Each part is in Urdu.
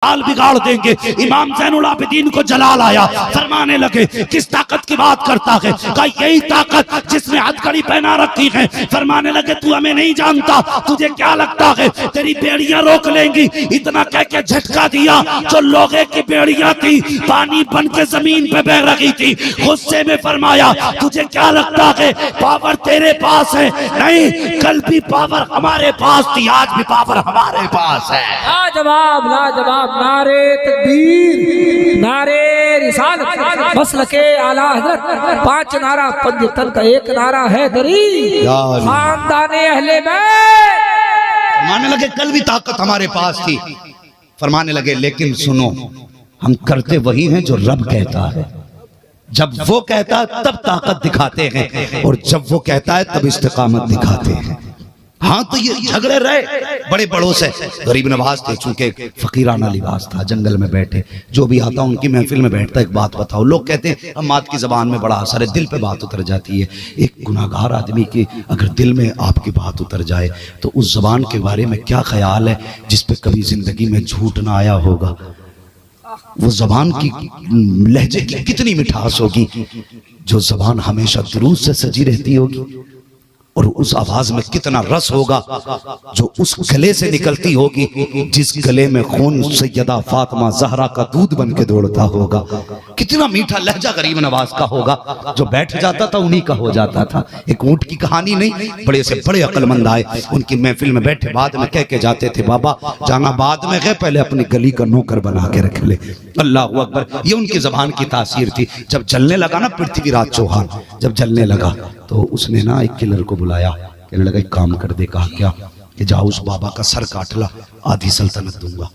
حال بگاڑ دیں گے۔ امام زین العابدین کو جلال آیا، فرمانے لگے کس طاقت کی بات کرتا ہے؟ کہا یہی طاقت جس نے ہتھکڑی پہنا رکھی ہے۔ فرمانے لگے تو ہمیں نہیں جانتا، تجھے کیا لگتا ہے تیری بیڑیاں روک لیں گی؟ اتنا کہہ کے جھٹکا دیا، جو لوہے کی بیڑیاں تھی پانی بن کے زمین پہ بہ رہی تھی۔ غصے میں فرمایا تجھے کیا لگتا ہے پاور تیرے پاس ہے؟ نہیں، کل بھی پاور ہمارے پاس تھی، آج بھی پاور ہمارے پاس ہے۔ لاجواب لاجواب، نعرے تکبیر، نعرے رسالت، مسلک اعلی حضرت، 5 نعرہ پنجتن کا 1 نعرہ حیدری، خاندان اہل بیت۔ فرمانے لگے کل بھی طاقت ہمارے پاس تھی۔ فرمانے لگے لیکن سنو، ہم کرتے وہی ہیں جو رب کہتا ہے۔ جب وہ کہتا ہے تب طاقت دکھاتے ہیں، اور جب وہ کہتا ہے تب استقامت دکھاتے ہیں۔ ہاں تو یہ جھگڑے رہے بڑے بڑوں سے۔ غریب نواز تھے، چونکہ فقیرانہ لباس تھا، جنگل میں بیٹھے، جو بھی آتا ان کی محفل میں بیٹھتا ایک بات بتاؤ۔ لوگ کہتے ہیں امات کی زبان میں بڑا اثر ہے، دل پہ بات اتر جاتی ہے۔ ایک گناہگار آدمی کی اگر دل میں آپ کی بات اتر جائے تو اس زبان کے بارے میں کیا خیال ہے جس پہ کبھی زندگی میں جھوٹ نہ آیا ہوگا؟ وہ زبان کی لہجے کی کتنی مٹھاس ہوگی، جو زبان ہمیشہ درود سے سجی رہتی ہوگی، اور اس آواز میں کتنا رس ہوگا جو اس گلے سے نکلتی ہوگی جس گلے میں خون سیدہ فاطمہ زہرا کا دودھ بن کے دوڑتا ہوگا۔ کتنا میٹھا لہجہ غریب نواز کا ہوگا، جو بیٹھ جاتا تھا انہی کا ہو جاتا تھا۔ ایک اونٹ کی کہانی نہیں، بڑے سے بڑے عقل مند آئے، ان کی محفل میں بیٹھے، بعد میں کہہ کے جاتے تھے بابا جانا بعد میں گئے، پہلے اپنی گلی کا نوکر بنا کے رکھ لے۔ اللہ اکبر، یہ ان کی زبان کی تاثیر تھی۔ جب جلنے لگا نا پرتھوی راج چوہان، جب جلنے لگا تو اس نے نا ایک کلر کو بلایا، کہنے لگا ایک کام کر دے۔ کہا کیا؟ کہ جاؤ اس بابا کا سر کاٹ لا، آدھی سلطنت دوں گا۔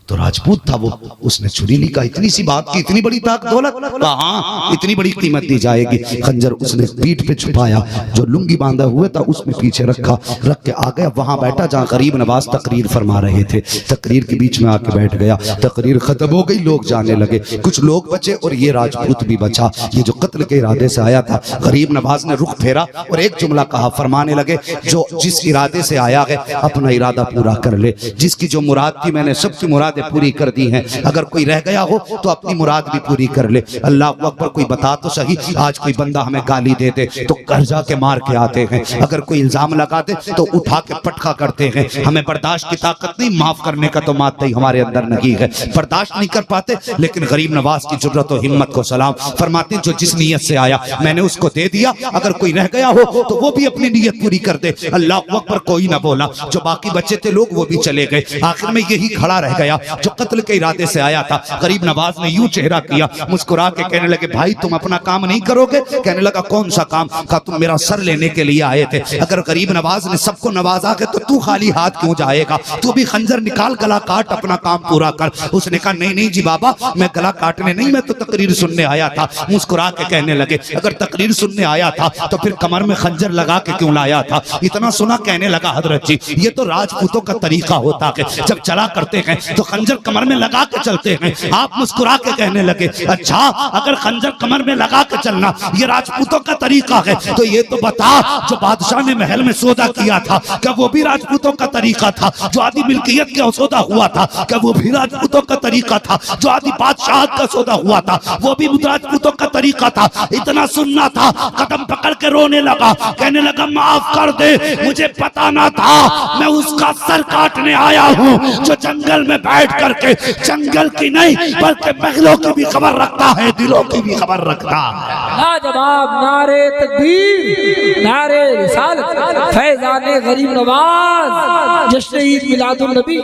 تو راجپوت تھا وہ، اس نے چھری لی، کہا اتنی سی بات کی، اتنی بڑی طاقت دولت؟ کہا ہاں اتنی بڑی قیمت دی جائے گی۔ خنجر اس نے پیٹھ پہ چھپایا، جو لنگی باندھا ہوئے تھا اس میں پیچھے رکھا، رکھ کے آ گیا وہاں بیٹھا جہاں غریب نواز تقریر فرما رہے تھے۔ تقریر کے بیچ میں آ کے بیٹھ گیا، تقریر ختم ہو گئی، لوگ جانے لگے، کچھ لوگ بچے اور یہ راجپوت بھی بچا، یہ جو قتل کے ارادے سے آیا تھا۔ غریب نواز نے رخ پھیرا اور ایک جملہ کہا، فرمانے لگے جو جس ارادے سے آیا ہے اپنا ارادہ پورا کر لے، جس کی جو مراد تھی میں نے سب کی مرادیں پوری کر دی ہیں، اگر کوئی رہ گیا ہو تو اپنی مراد بھی پوری کر لے۔ اللہ اکبر، کوئی بتا تو صحیح، آج کوئی بندہ ہمیں گالی دیتے تو گھر جا کے مار کے آتے ہیں، اگر کوئی الزام لگاتے تو اٹھا کے پٹخا کرتے ہیں۔ ہمیں برداشت کی طاقت نہیں، معاف کرنے کا تو مادہ ہی ہمارے اندر نہیں ہے، برداشت نہیں کر پاتے۔ لیکن غریب نواز کی جرأت و ہمت کو سلام، فرماتے ہیں جو جس نیت سے آیا میں نے اس کو دے دیا، اگر کوئی رہ گیا ہو تو وہ بھی اپنی نیت پوری کر دے۔ اللہ اکبر، کوئی نہ بولا، جو باقی بچے تھے لوگ وہ بھی چلے گئے، آخر میں یہی کھڑا رہ گیا جو قتل کے ارادے سے آیا تھا۔ غریب نواز نے یوں چہرہ کیا، مسکرا کے کہنے لگے بھائی تم اپنا کام نہیں کرو گے؟ کہنے لگا کون سا کام؟ کہا تم میرا سر لینے کے لیے آئے تھے، اگر غریب نواز نے سب کو نوازا کے تو خالی ہاتھ کیوں جائے گا؟ تو بھی خنجر نکال گلا کاٹ، اپنا کام پورا کر۔ اس نے کہا نہیں نہیں جی بابا، میں گلا کاٹنے نہیں، میں تو تقریر سننے آیا تھا۔ مسکرا کے کہنے لگے اگر تقریر سننے آیا تھا تو پھر کمر میں خنجر لگا کے کیوں لایا تھا؟ اتنا سنا کہنے لگا حضرت جی یہ تو راجپوتوں کا طریقہ ہوتا ہے، جب چلا کرتے ہیں تو خنجر کمر میں لگا کے چلتے ہیں۔ آپ مسکرا کے کہنے لگے اچھا اگر خنجر کمر میں لگا کے چلنا یہ راجپوتوں کا طریقہ ہے تو یہ تو بتا جو بادشاہ نے محل میں سودا کیا تھا کیا وہ بھی راجپوتوں کا طریقہ تھا؟ جو آدھی ملکیت کا سودا ہوا تھا کیا وہ بھی راجپوتوں کا طریقہ تھا؟ جو آدھی بادشاہت کا سودا ہوا تھا وہ بھی راجپوتوں کا طریقہ تھا؟ اتنا سننا تھا، قدم پکڑ کے رونے لگا، کہنے لگا معاف کر دے، مجھے پتا نہ تھا، میں اس کا سر کاٹنے آیا ہوں جو جنگل میں بیٹھ کر کے جنگل کی نہیں بلکہ محلوں کی بھی خبر رکھتا ہے، دلوں کی بھی خبر رکھتا ہے۔ لاجواب، نعرے تکبیر، نعرے رسالت، فیضان غریب نواز، جشن عید میلاد النبی۔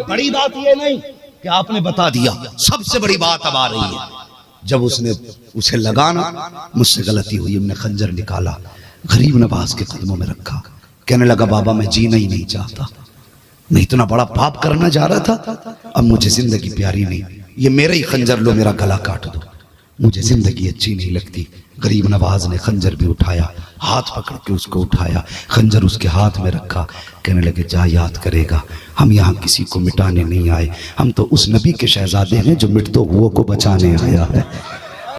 بڑی بات یہ نہیں کہ آپ نے بتا دیا، سب سے بڑی بات اب آ رہی ہے۔ جب اس نے اسے لگانا، مجھ سے غلطی ہوئی، ہم نے خنجر نکالا، غریب نواز کے قدموں میں رکھا، کہنے لگا بابا میں جینا ہی نہیں چاہتا، میں اتنا بڑا پاپ کرنا جا رہا تھا، اب مجھے زندگی پیاری نہیں، یہ میرا ہی خنجر لو، میرا گلا کاٹ دو، مجھے زندگی اچھی نہیں لگتی۔ غریب نواز نے خنجر بھی اٹھایا، ہاتھ پکڑ کے اس کو اٹھایا، خنجر اس کے ہاتھ میں رکھا، کہنے لگے جا یاد کرے گا ہم یہاں کسی کو مٹانے نہیں آئے، ہم تو اس نبی کے شہزادے ہیں جو مٹتو ہوا کو بچانے آیا ہے۔